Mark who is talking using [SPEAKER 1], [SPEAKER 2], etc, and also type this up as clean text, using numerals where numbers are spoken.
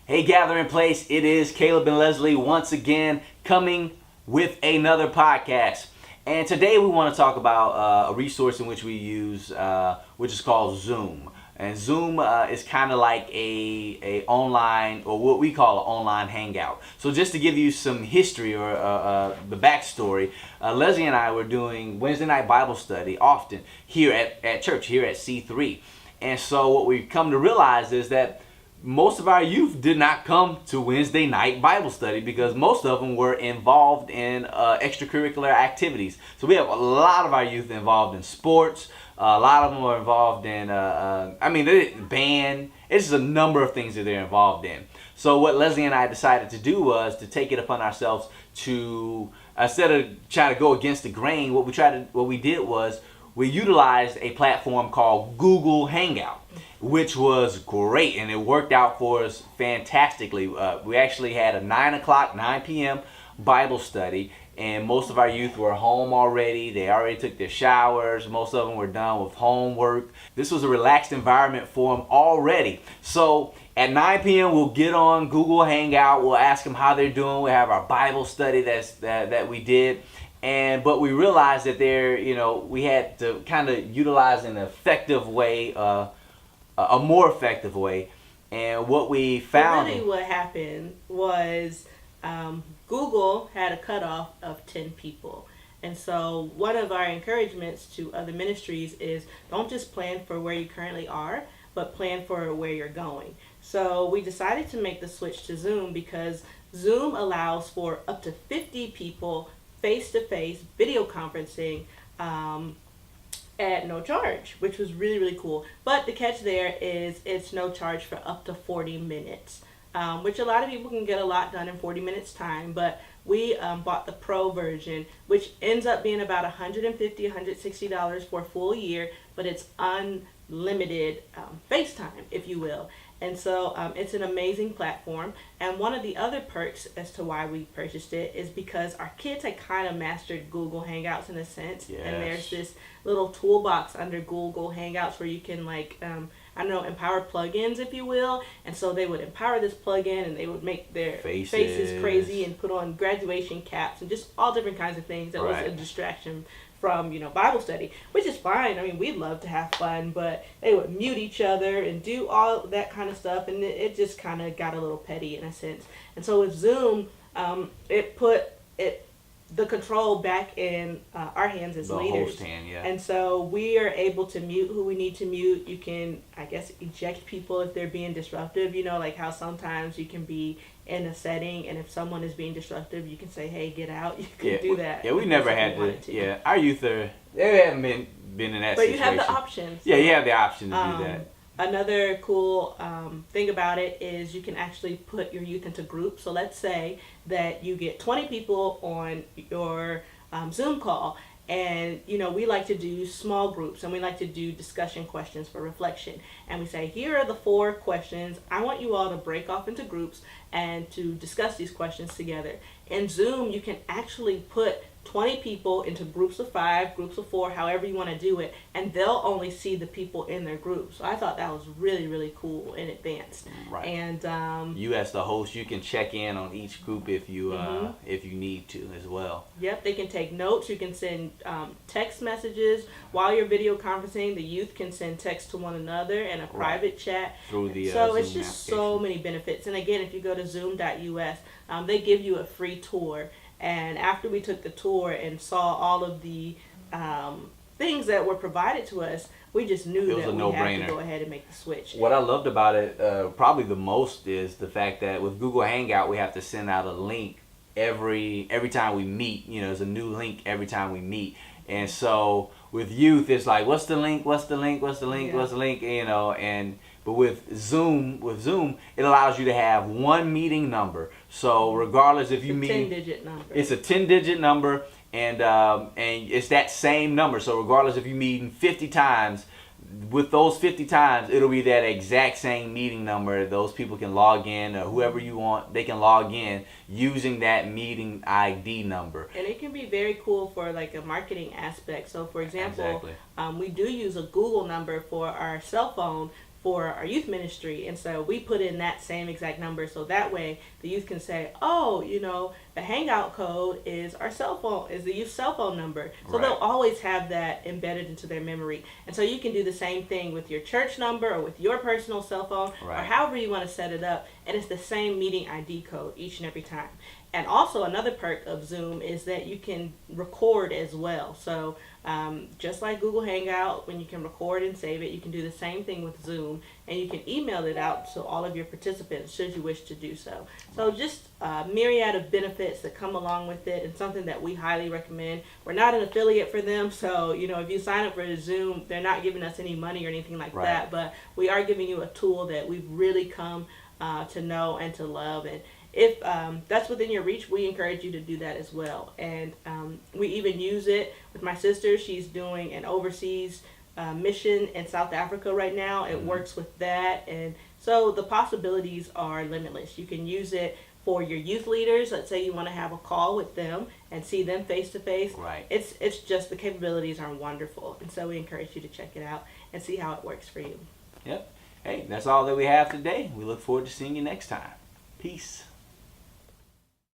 [SPEAKER 1] Hey, Gathering Place, it is Caleb and Leslie once again coming with another podcast. And today we want to talk about a resource in which we use, which is called Zoom. And Zoom is kind of like a online, or what we call an online hangout. So just to give you some history or the backstory, Leslie and I were doing Wednesday night Bible study often here at church, here at C3. And so what we've come to realize is that most of our youth did not come to Wednesday night Bible study because most of them were involved in extracurricular activities. So we have a lot of our youth involved in sports. A lot of them are involved in, band. It's just a number of things that they're involved in. So what Leslie and I decided to do was to take it upon ourselves to, instead of trying to go against the grain, what we did was we utilized a platform called Google Hangout, which was great, and it worked out for us fantastically. We actually had a 9 p.m. Bible study, and most of our youth were home already. They already took their showers. Most of them were done with homework. This was a relaxed environment for them already. So at 9 p.m. we'll get on Google Hangout. We'll ask them how they're doing. We have our Bible study that we did. But we realized that we had to kind of utilize an effective way, a more effective way. And what we found...
[SPEAKER 2] Really what happened was Google had a cutoff of 10 people. And so one of our encouragements to other ministries is don't just plan for where you currently are, but plan for where you're going. So we decided to make the switch to Zoom because Zoom allows for up to 50 people face-to-face video conferencing at no charge, which was really, really cool. But the catch there is it's no charge for up to 40 minutes, which a lot of people can get a lot done in 40 minutes time. But we bought the Pro version, which ends up being about $150, $160 for a full year, but it's unlimited FaceTime, if you will. And so it's an amazing platform. And one of the other perks as to why we purchased it is because our kids had kind of mastered Google Hangouts in a sense.
[SPEAKER 1] Yes.
[SPEAKER 2] And there's this little toolbox under Google Hangouts where you can empower plugins, if you will. And so they would empower this plugin and they would make their faces crazy and put on graduation caps and just all different kinds of things that was a distraction from Bible study, which is fine. I mean, we'd love to have fun, but they would mute each other and do all that kind of stuff, and it just kind of got a little petty in a sense. And so with Zoom, it put the control back in our hands as leaders. The host hand, yeah. And so we are able to mute who we need to mute. You can, I guess, eject people if they're being disruptive. Like how sometimes you can be in a setting, and if someone is being disruptive, you can say, "Hey, get out." You can do that.
[SPEAKER 1] Yeah, we never had to. Yeah, our youth they haven't been in that situation.
[SPEAKER 2] But you have the options.
[SPEAKER 1] Yeah, you have the option to do that.
[SPEAKER 2] Another cool thing about it is you can actually put your youth into groups. So let's say that you get 20 people on your Zoom call. And, we like to do small groups, and we like to do discussion questions for reflection. And we say, here are the 4 questions. I want you all to break off into groups and to discuss these questions together. In Zoom, you can actually put 20 people into groups of 5, groups of 4, however you want to do it, and they'll only see the people in their group. So I thought that was really, really cool and advanced.
[SPEAKER 1] Right.
[SPEAKER 2] And
[SPEAKER 1] you as the host, you can check in on each group if you need to as well.
[SPEAKER 2] Yep, they can take notes. You can send text messages while you're video conferencing. The youth can send text to one another and a private chat.
[SPEAKER 1] Through the
[SPEAKER 2] so
[SPEAKER 1] Zoom
[SPEAKER 2] it's just so many benefits. And again, if you go to zoom.us, they give you a free tour. And after we took the tour and saw all of the things that were provided to us, we just knew that we had to go ahead and make the switch.
[SPEAKER 1] What I loved about it probably the most is the fact that with Google Hangout, we have to send out a link every time we meet. There's a new link every time we meet. And so with youth, it's like, what's the link? What's the link? What's the link? What's the link? But with Zoom, it allows you to have one meeting number. So regardless if you meet,
[SPEAKER 2] 10-digit number.
[SPEAKER 1] It's a 10-digit number, and it's that same number. So regardless if you meet 50 times, with those 50 times, it'll be that exact same meeting number. Those people can log in, or whoever you want, they can log in using that meeting ID number.
[SPEAKER 2] And it can be very cool for like a marketing aspect. So for example, we do use a Google number for our cell phone, for our youth ministry. And so we put in that same exact number, so that way the youth can say, oh, the Hangout code is our cell phone, is the youth cell phone number. So
[SPEAKER 1] Right.
[SPEAKER 2] they'll always have that embedded into their memory. And so you can do the same thing with your church number or with your personal cell phone, or
[SPEAKER 1] Right.
[SPEAKER 2] however you want to set it up. And it's the same meeting ID code each and every time. And also another perk of Zoom is that you can record as well. So just like Google Hangout, when you can record and save it, you can do the same thing with Zoom, and you can email it out to all of your participants should you wish to do so. So just a myriad of benefits that come along with it, and something that we highly recommend. We're not an affiliate for them, so if you sign up for Zoom, they're not giving us any money or anything like
[SPEAKER 1] Right.
[SPEAKER 2] that, but we are giving you a tool that we've really come to know and to love. And if that's within your reach, we encourage you to do that as well. And we even use it with my sister. She's doing an overseas mission in South Africa right now. It works with that. And so the possibilities are limitless. You can use it for your youth leaders. Let's say you want to have a call with them and see them face to face.
[SPEAKER 1] Right.
[SPEAKER 2] It's just, the capabilities are wonderful. And so we encourage you to check it out and see how it works for you.
[SPEAKER 1] Yep. Hey, that's all that we have today. We look forward to seeing you next time. Peace.